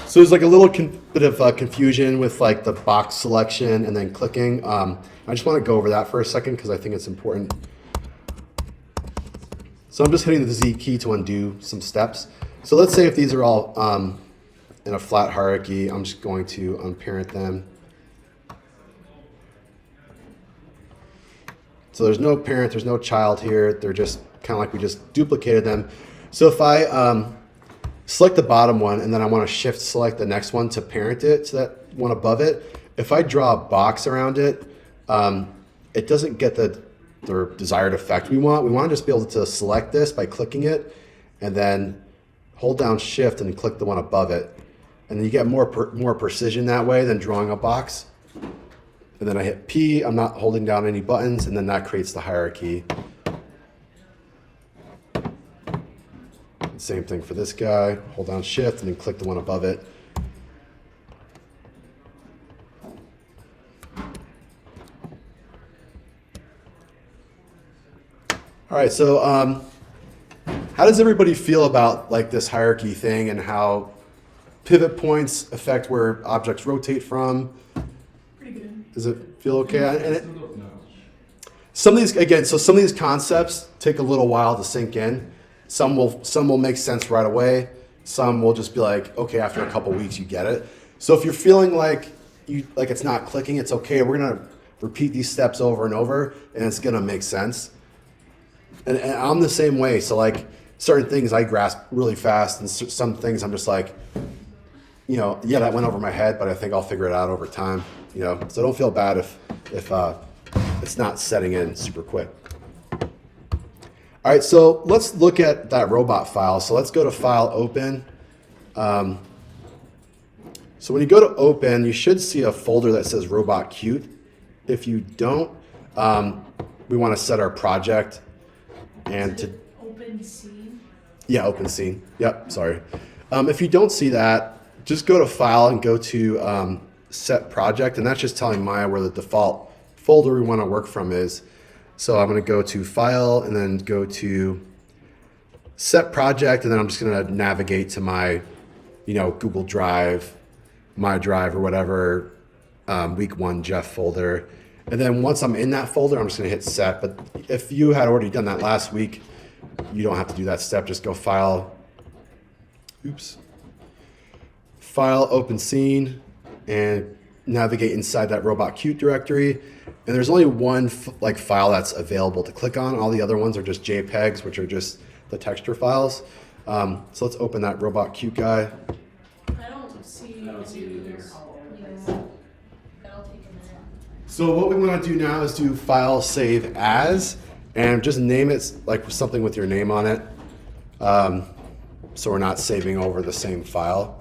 So there's like a little bit of confusion with like the box selection and then clicking. I just want to go over that for a second because I think it's important. So I'm just hitting the Z key to undo some steps. So let's say if these are all in a flat hierarchy, I'm just going to unparent them. So there's no parent, there's no child here. They're just kind of like we just duplicated them. So if I select the bottom one and then I want to shift select the next one to parent it to that one above it, if I draw a box around it, it doesn't get the desired effect we want. We want to just be able to select this by clicking it and then hold down shift and click the one above it. And then you get more precision that way than drawing a box. And then I hit P, I'm not holding down any buttons, and then that creates the hierarchy. Same thing for this guy, hold down shift and then click the one above it. All right, so how does everybody feel about like this hierarchy thing and how pivot points affect where objects rotate from? Pretty good. Does it feel okay? And some of these, again, so some of these concepts take a little while to sink in. Some will make sense right away. Some will just be like, okay, after a couple weeks you get it. So if you're feeling like it's not clicking, it's okay. We're gonna repeat these steps over and over, and it's gonna make sense. And I'm the same way. So like certain things I grasp really fast, and some things I'm just like, yeah, that went over my head, but I think I'll figure it out over time. So don't feel bad if it's not setting in super quick. All right, so let's look at that robot file. So let's go to File, Open. So when you go to Open, you should see a folder that says Robot Cute. If you don't, we want to set our project and to open scene. Yeah, open scene. Yep, sorry. If you don't see that, just go to File and go to Set Project, and that's just telling Maya where the default folder we want to work from is. So I'm going to go to File and then go to Set Project, and then I'm just going to navigate to my, Google Drive, my Drive, or whatever week 1 Jeff folder. And then once I'm in that folder, I'm just going to hit Set. But if you had already done that last week, you don't have to do that step. Just go File, File, Open Scene, and navigate inside that Robot Cute directory. And there's only one file that's available to click on. All the other ones are just JPEGs, which are just the texture files. So let's open that Robot Cute guy. I don't see it either. That'll take a minute. So what we want to do now is do File, Save As, and just name it like something with your name on it. So we're not saving over the same file.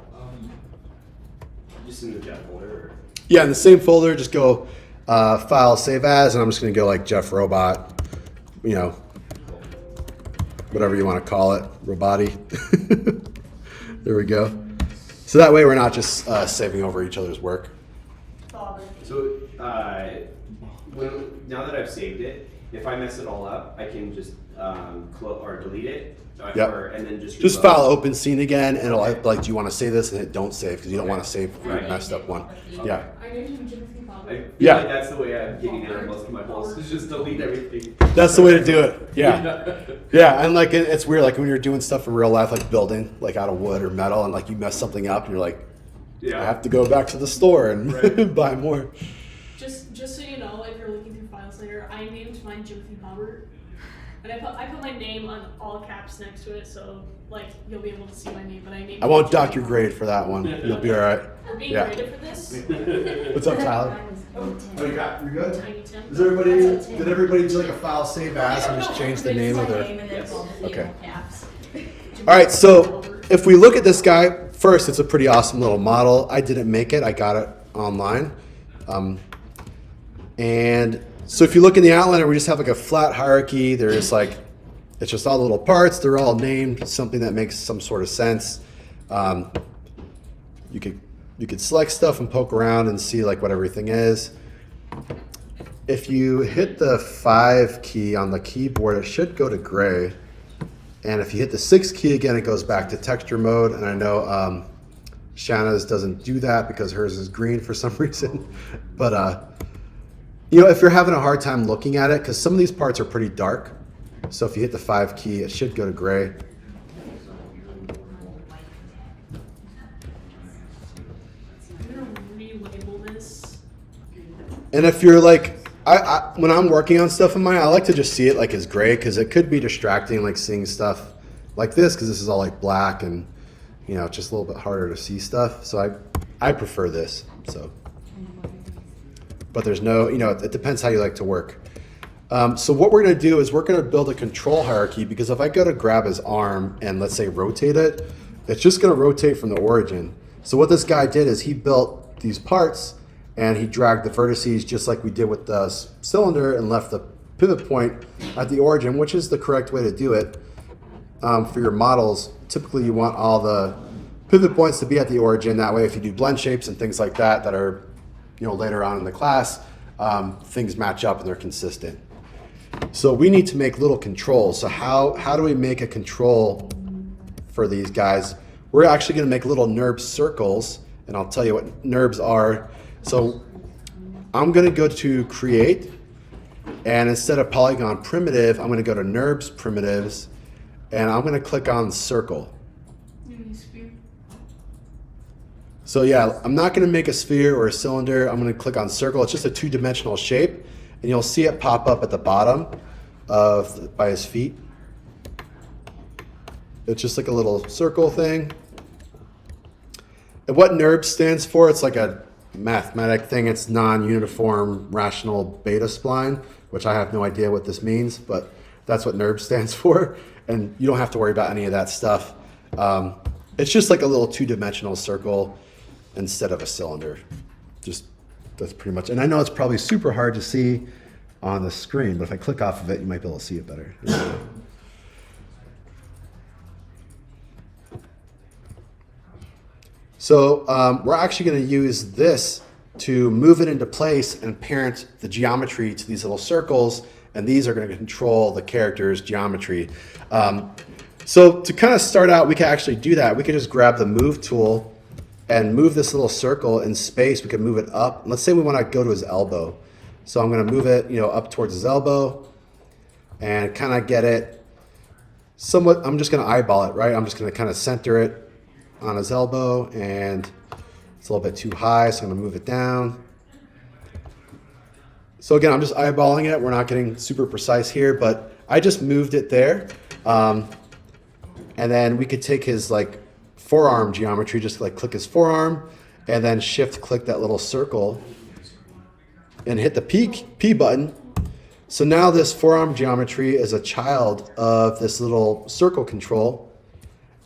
Just in the Jeff folder? Or? Yeah, in the same folder, just go File, Save As, and I'm just going to go like Jeff Robot, whatever you want to call it, Roboti. There we go. So that way we're not just saving over each other's work. So now that I've saved it, if I mess it all up, I can just delete it. Yep. And then just File, Open Scene again, and it'll like, do you want to save this? And hit Don't Save because you don't want to save the messed up one. Yeah. I feel like that's the way I'm getting out of most of my holes, is just delete everything. That's the way to do it. Yeah. Yeah, and like it's weird, like when you're doing stuff in real life, like building like out of wood or metal, and like you mess something up, and you're like, I have to go back to the store and buy more. Just so you know, if you're looking through files later, I named mine Jimothy Hubbard. And I put my name on all caps next to it, so like you'll be able to see my name. But I won't dock your grade for that one. You'll be all right. We're being graded for this. What's up, Tyler? Oh, you got? You're good. Tiny Tim. Did everybody do like a File, Save As, and just change the name of their? Okay. All right. So if we look at this guy first, it's a pretty awesome little model. I didn't make it. I got it online. And so if you look in the outliner, we just have like a flat hierarchy. There's like, it's just all the little parts. They're all named something that makes some sort of sense. You could select stuff and poke around and see like what everything is. If you hit the 5 key on the keyboard, it should go to gray. And if you hit the 6 key again, it goes back to texture mode. And I know Shanna's doesn't do that because hers is green for some reason. But, you know, if you're having a hard time looking at it, because some of these parts are pretty dark. So if you hit the 5 key, it should go to gray. And if you're like, when I'm working on stuff in mine, I like to just see it like as gray because it could be distracting, like seeing stuff like this because this is all like black and, you know, it's just a little bit harder to see stuff. So I prefer this. So, but there's no, you know, it depends how you like to work. So what we're going to do is we're going to build a control hierarchy because if I go to grab his arm and let's say rotate it, it's just going to rotate from the origin. So what this guy did is he built these parts and he dragged the vertices just like we did with the cylinder and left the pivot point at the origin, which is the correct way to do it. For your models, typically you want all the pivot points to be at the origin. That way if you do blend shapes and things like that that are, you know, later on in the class, things match up and they're consistent. So we need to make little controls. So how do we make a control for these guys? We're actually going to make little NURB circles, and I'll tell you what NURBs are. So I'm going to go to create, and instead of polygon primitive, I'm going to go to NURBs primitives, and I'm going to click on circle. So yeah, I'm not going to make a sphere or a cylinder. I'm going to click on circle. It's just a 2-dimensional shape, and you'll see it pop up at the bottom by his feet. It's just like a little circle thing. And what NURB stands for, it's like a mathematic thing. It's non-uniform rational beta spline, which I have no idea what this means, but that's what NURB stands for. And you don't have to worry about any of that stuff. It's just like a little 2-dimensional circle instead of a cylinder. Just that's pretty much. And I know it's probably super hard to see on the screen, but if I click off of it, you might be able to see it better. So we're actually going to use this to move it into place and parent the geometry to these little circles, and these are going to control the character's geometry. So to kind of start out, we can actually do that. We could just grab the move tool and move this little circle in space. We could move it up. Let's say we want to go to his elbow. So I'm going to move it, you know, up towards his elbow and kind of get it somewhat. I'm just going to eyeball it, right? I'm just going to kind of center it on his elbow, and it's a little bit too high, so I'm going to move it down. So again, I'm just eyeballing it. We're not getting super precise here, but I just moved it there. And then we could take his like forearm geometry, just like click his forearm, and then shift click that little circle and hit the P button. So now this forearm geometry is a child of this little circle control.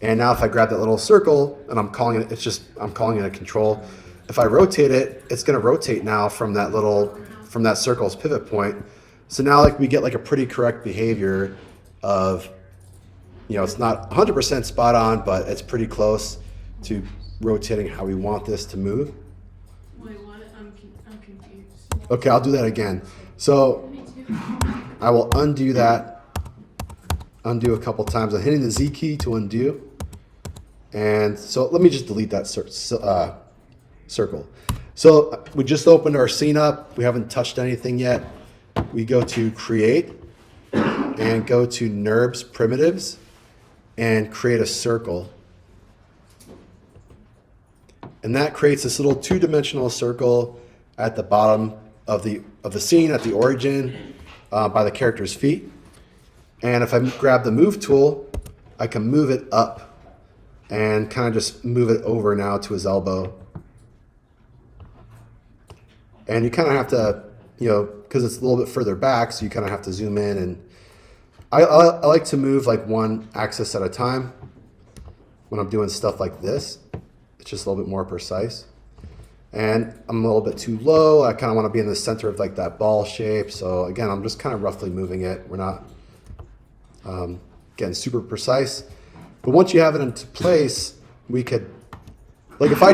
And now if I grab that little circle and I'm calling it a control. If I rotate it, it's going to rotate now from that circle's pivot point. So now like we get like a pretty correct behavior of, you know, it's not 100% spot on, but it's pretty close to rotating how we want this to move. Wait, what? I'm confused. Okay, I'll do that again. So I will undo that. Undo a couple times. I'm hitting the Z key to undo. And so let me just delete that circle. So we just opened our scene up. We haven't touched anything yet. We go to create and go to NURBs primitives and create a circle. And that creates this little 2-dimensional circle at the bottom of the scene at the origin by the character's feet. And if I grab the move tool, I can move it up and kind of just move it over now to his elbow. And you kind of have to, you know, because it's a little bit further back, so you kind of have to zoom in. And I like to move like one axis at a time when I'm doing stuff like this. It's just a little bit more precise. And I'm a little bit too low. I kind of want to be in the center of like that ball shape. So again, I'm just kind of roughly moving it. We're not getting super precise. But once you have it into place, we could, like if I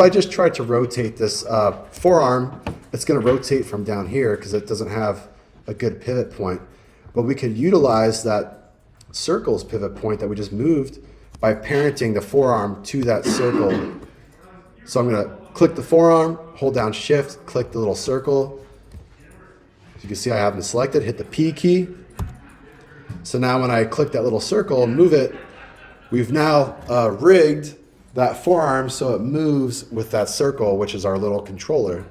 just tried to rotate this forearm, it's going to rotate from down here because it doesn't have a good pivot point. But we could utilize that circle's pivot point that we just moved by parenting the forearm to that circle So I'm gonna click the forearm, hold down shift, click the little circle. As you can see I have them selected, hit the P key. So now when I click that little circle and move it, we've now rigged that forearm so it moves with that circle, which is our little controller.